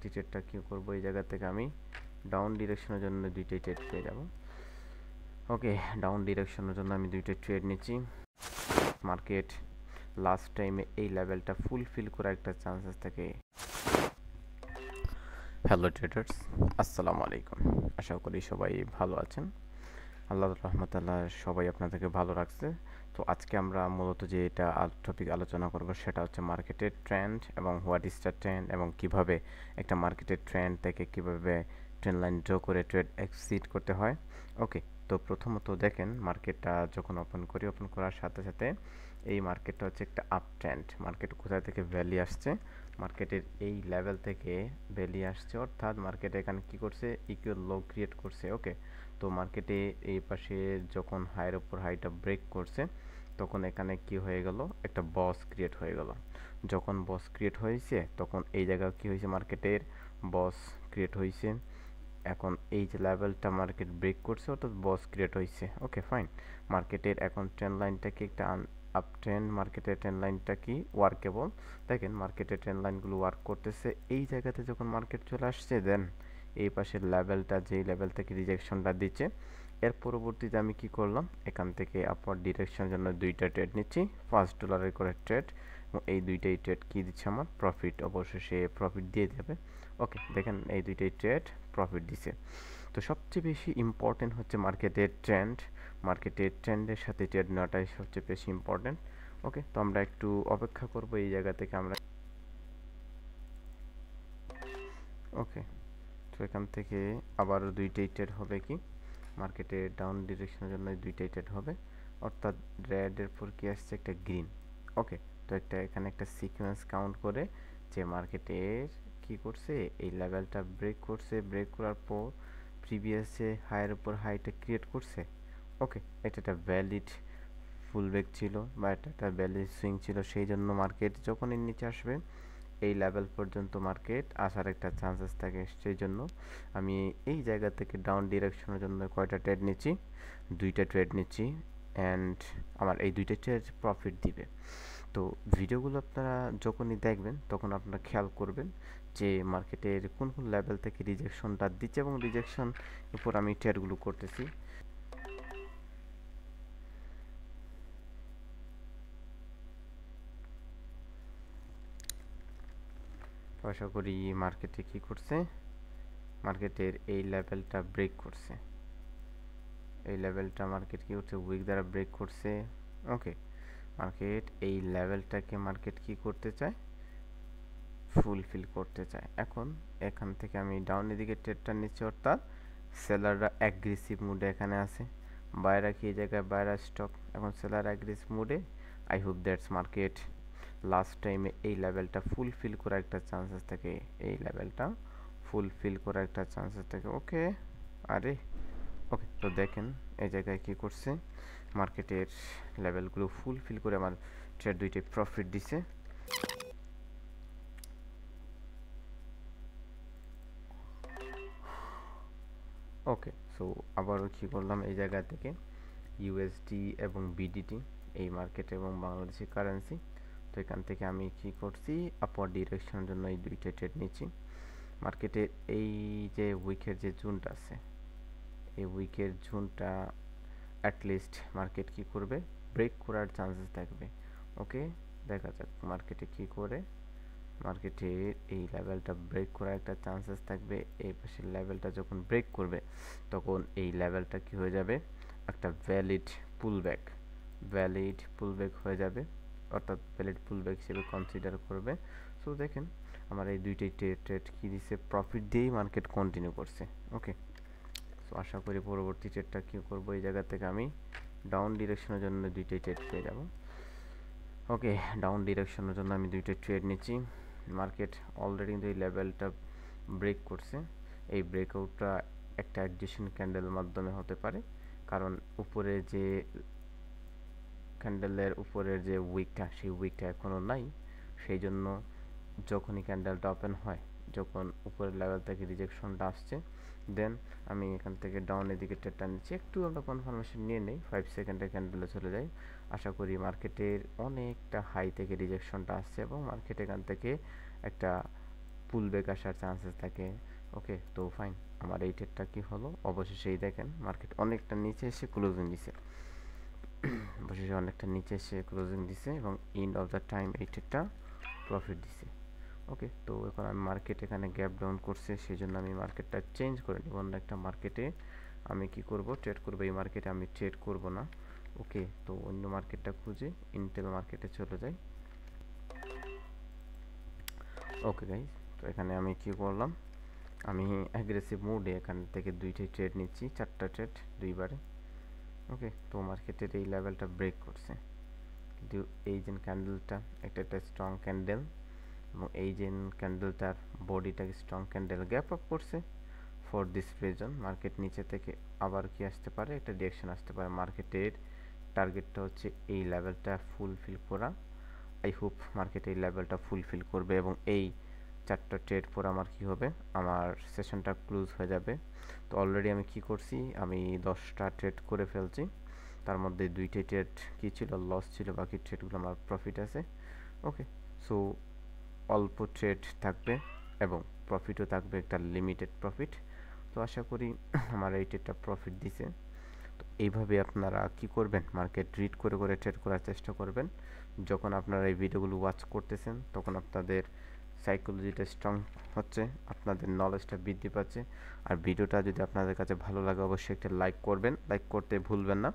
পরবর্তী ট্রেডটা কি করব, এই জায়গা থেকে আমি ডাউন ডিরেকশনের জন্য দুইটাই ট্রেড পেয়ে যাব। ওকে, ডাউন ডিরেকশনের জন্য আমি দুইটা ট্রেড নিচ্ছি। মার্কেট লাস্ট টাইমে এই লেভেলটা ফুলফিল করার একটা চান্সেস থাকে। হ্যালো ট্রেডার্স, আসসালামু আলাইকুম। আশা করি সবাই ভালো আছেন। আল্লাহর রহমতে আল্লাহ সবাই আপনাদেরকে ভালো রাখছে। তো আজকে আমরা মূলত যে এটা টপিক আলোচনা করব সেটা হচ্ছে মার্কেটের ট্রেন্ড এবং হোয়াট ইজ দ্য ট্রেন্ড, এবং কিভাবে একটা মার্কেটের ট্রেন্ড থেকে কিভাবে ট্রেন্ড লাইন ড্র করে ট্রেড এক্সিট করতে হয়। ওকে, তো প্রথমত দেখেন মার্কেটটা যখন ওপেন করি, ওপেন করার সাথে সাথে এই মার্কেটটা হচ্ছে একটা আপ ট্রেন্ড। মার্কেট কোথায় থেকে ভ্যালি আসছে, মার্কেটের এই লেভেল থেকে ভ্যালি আসছে, অর্থাৎ মার্কেট এখানে কি করছে, ইকুয়াল লো ক্রিয়েট করছে। ওকে, তো মার্কেটে এই পাশে যখন হাইয়ের উপর হাইটা ব্রেক করছে তখন এখানে কি হয়ে গেল, একটা বস ক্রিয়েট হয়ে গেল। যখন বস ক্রিয়েট হয়েছে তখন এই জায়গায় কি হয়েছে, মার্কেটের বস ক্রিয়েট হয়েছে। এখন এই যে লেভেলটা মার্কেট ব্রেক করছে অর্থাৎ বস ক্রিয়েট হয়েছে। ওকে ফাইন, মার্কেটের এখন ট্রেন্ড লাইনটা কি একটা আপ ট্রেন্ড, মার্কেটের ট্রেন্ড লাইনটা কি ওয়ার্কেবল। দেখেন মার্কেটের ট্রেন্ড লাইনগুলো ওয়ার্ক করতেছে। এই জায়গাতে যখন মার্কেট চলে আসছে দেন এই পাশের লেভেলটা, যেই লেভেল থেকে রিজেকশনটা দিচ্ছে, এর পরবর্তীতে আমি কি করলাম, এখান থেকে আপওয়ার্ড ডিরেকশনের জন্য দুইটা ট্রেড নিচ্ছি, $5 করে ট্রেড, এবং এই দুইটাই ট্রেড কি দিচ্ছে, আমার প্রফিট, অবশ্যই সে প্রফিট দিয়ে দেবে। ওকে, দেখেন এই দুইটাই ট্রেড প্রফিট দিছে। তো সবচেয়ে বেশি ইম্পর্টেন্ট হচ্ছে মার্কেটের ট্রেন্ড, মার্কেটের ট্রেন্ডের সাথে ট্রেড নেওয়াটাই সবচেয়ে বেশি ইম্পর্টেন্ট। ওকে, তো আমরা একটু অপেক্ষা করব এই জায়গা থেকে আমরা। ওকে, তো এখান থেকে আবারও দুইটাই ট্রেড হবে, কি মার্কেটে ডাউন ডিরেকশনের জন্য দুইটাই ট্রেড হবে, অর্থাৎ রেডের পর কি আসছে, একটা গ্রিন। ওকে, তো একটা এখানে একটা সিকোয়েন্স কাউন্ট করে যে মার্কেটের কি করছে, এই লেভেলটা ব্রেক করছে, ব্রেক করার পর প্রিভিয়াস যে হাইয়ের উপর হাইটা ক্রিয়েট করছে। ওকে, এটা একটা ভ্যালিড ফুল ব্রেক ছিল বা এটা একটা ভ্যালিড সুইং ছিল, সেই জন্য মার্কেট যখনই নিচে আসবে এই লেভেল পর্যন্ত মার্কেট আসার একটা চান্সেস থাকে। সেই জন্য আমি এই জায়গা থেকে ডাউন ডিরেকশনের জন্য কয়টা ট্রেড নিচ্ছি, দুইটা ট্রেড নিচ্ছি, অ্যান্ড আমার এই দুইটা ট্রেড প্রফিট দিবে। তো ভিডিওগুলো আপনারা যখনই দেখবেন তখন আপনারা খেয়াল করবেন যে মার্কেটের কোন কোন লেভেল থেকে রিজেকশনটা দিচ্ছে এবং রিজেকশন উপর আমি ট্রেডগুলো করতেছি। আশা করি মার্কেটে কি করছে, মার্কেটের এই লেভেলটা ব্রেক করছে, এই লেভেলটা মার্কেট কি করছে, উইক দ্বারা ব্রেক করছে। ওকে, মার্কেট এই লেভেলটাকে মার্কেট কি করতে চায়, ফুলফিল করতে চায়। এখন এখান থেকে আমি ডাউনের দিকে ট্রেডটা নিচ্ছি, অর্থাৎ সেলাররা অ্যাগ্রেসিভ মুডে এখানে আছে, বাইরা কি এই জায়গায় বাইরা স্টক, এখন সেলার অ্যাগ্রেসিভ মুডে। I hope that's market last টাইমে এই লেভেলটা ফুলফিল করার একটা চান্সেস থাকে, এই লেভেলটা ফুলফিল করার একটা চান্সেস থাকে। ওকে, আরে ওকে, তো দেখেন এই জায়গায় কি করছে, মার্কেটের লেভেলগুলো ফুলফিল করে আমার ট্রেড দুইটাই প্রফিট দিছে। ওকে, সো আবারও কী করলাম, এই জায়গা থেকে ইউএসডি এবং বিডিটি এই মার্কেট এবং বাংলাদেশি কারেন্সি, তো এখান থেকে আমি কি করছি, আপওয়ার্ড ডিরেকশনের জন্য এই দুইটা ট্রেড নিচ্ছি। মার্কেটের এই যে উইকের যে জোনটা আছে, এই উইকের জোনটা অ্যাটলিস্ট মার্কেট কি করবে, ব্রেক করার চান্সেস থাকবে। ওকে, দেখা যাক মার্কেটে কি করে, মার্কেটের এই লেভেলটা ব্রেক করার একটা চান্সেস থাকবে। এই পাশের লেভেলটা যখন ব্রেক করবে তখন এই লেভেলটা কি হয়ে যাবে, একটা ভ্যালিড পুলব্যাক হয়ে যাবে, অর্থাৎ ভ্যালিড পুলব্যাক হিসেবে কনসিডার করবে। সো দেখেন আমার এই দুইটাই ট্রেড কি দিচ্ছে, প্রফিট দিয়েই মার্কেট কন্টিনিউ করছে। ওকে, সো আশা করি পরবর্তী ট্রেডটা কি করব, এই জায়গা থেকে আমি ডাউন ডিরেকশনের জন্য দুইটাই ট্রেড পেয়ে যাব। ওকে, ডাউন ডিরেকশনের জন্য আমি দুইটা ট্রেড নিচ্ছি। মার্কেট অলরেডি কিন্তু এই লেভেলটা ব্রেক করছে, এই ব্রেকআউটটা একটা অ্যাডিশন ক্যান্ডেলের মাধ্যমে হতে পারে, কারণ উপরে যে ক্যান্ডেলের উপরের যে উইকটা, সেই উইকটা এখনও নাই। সেই জন্য যখনই ক্যান্ডেলটা ওপেন হয়, যখন উপরের লেভেল থেকে রিজেকশনটা আসছে, দেন আমি এখান থেকে ডাউনের দিকে ট্রেডটা নিচ্ছি। একটু আমরা কনফার্মেশন নিয়ে নেই, 5 সেকেন্ডের ক্যান্ডেলে চলে যাই। আশা করি মার্কেটের অনেকটা হাই থেকে রিজেকশনটা আসছে এবং মার্কেট এখান থেকে একটা পুল ব্যাক আসার চান্সেস থাকে। ওকে, তো ফাইন, আমার এই ট্রেডটা কি হলো, অবশেষেই দেখেন মার্কেট অনেকটা নিচে এসে ক্লোজিং দিছে, অবশেষে অনেকটা নিচে এসে ক্লোজিং দিছে এবং এন্ড অফ দ্য টাইম এই ট্রেডটা প্রফিট দিছে। ওকে, তো এখন আমি মার্কেট এখানে গ্যাপ ডাউন করছে, সেই জন্য আমি মার্কেটটা চেঞ্জ করে নিব, অন্য একটা মার্কেটে আমি কি করব, ট্রেড করব। এই মার্কেটে আমি ট্রেড করব না। ওকে, তো অন্য মার্কেটটা খুঁজে ইন্টেল মার্কেটে চলে যাই। ওকে গাইজ, তো এখানে আমি কি করলাম, আমি অ্যাগ্রেসিভ মুডে এখান থেকে দুইটাই ট্রেড নিচ্ছি, 4টা ট্রেড দুইবারে। ওকে, তো মার্কেটের এই লেভেলটা ব্রেক করছে, কিন্তু এই যে ক্যান্ডেলটা একটা স্ট্রং ক্যান্ডেল এবং এই যে ক্যান্ডেলটার বডিটা স্ট্রং ক্যান্ডেল গ্যাপ আপ করছে। ফর দিস রিজন মার্কেট নিচে থেকে আবার কি আসতে পারে, একটা ডিরেকশন আসতে পারে। মার্কেটের টার্গেটটা হচ্ছে এই লেভেলটা ফুলফিল করা। আই হোপ মার্কেট এই লেভেলটা ফুলফিল করবে এবং এই 4টা ট্রেড পর আমার কি হবে, আমার সেশনটা ক্লোজ হয়ে যাবে। তো অলরেডি আমি কি করছি, আমি 10টা ট্রেড করে ফেলছি, তার মধ্যে 2টি ট্রেড কি ছিল, লস ছিল, বাকি ট্রেডগুলো আমার প্রফিট আছে। ওকে, সো অল্প ট্রেড থাকবে এবং প্রফিটও থাকবে, একটা লিমিটেড প্রফিট। তো আশা করি আমার এই ট্রেডটা প্রফিট দিছে। তো এইভাবে আপনারা কি করবেন, মার্কেট রিড করে করে ট্রেড করার চেষ্টা করবেন। যখন আপনারা এই ভিডিওগুলো ওয়াচ করতেছেন তখন আপনাদের সাইকোলজিটা স্ট্রং হচ্ছে, আপনাদের নলেজটা বৃদ্ধি পাচ্ছে। আর ভিডিওটা যদি আপনাদের কাছে ভালো লাগে অবশ্যই একটা লাইক করবেন, লাইক করতে ভুলবেন না,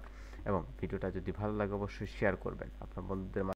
এবং ভিডিওটা যদি ভালো লাগে অবশ্যই শেয়ার করবেন আপনার বন্ধুদের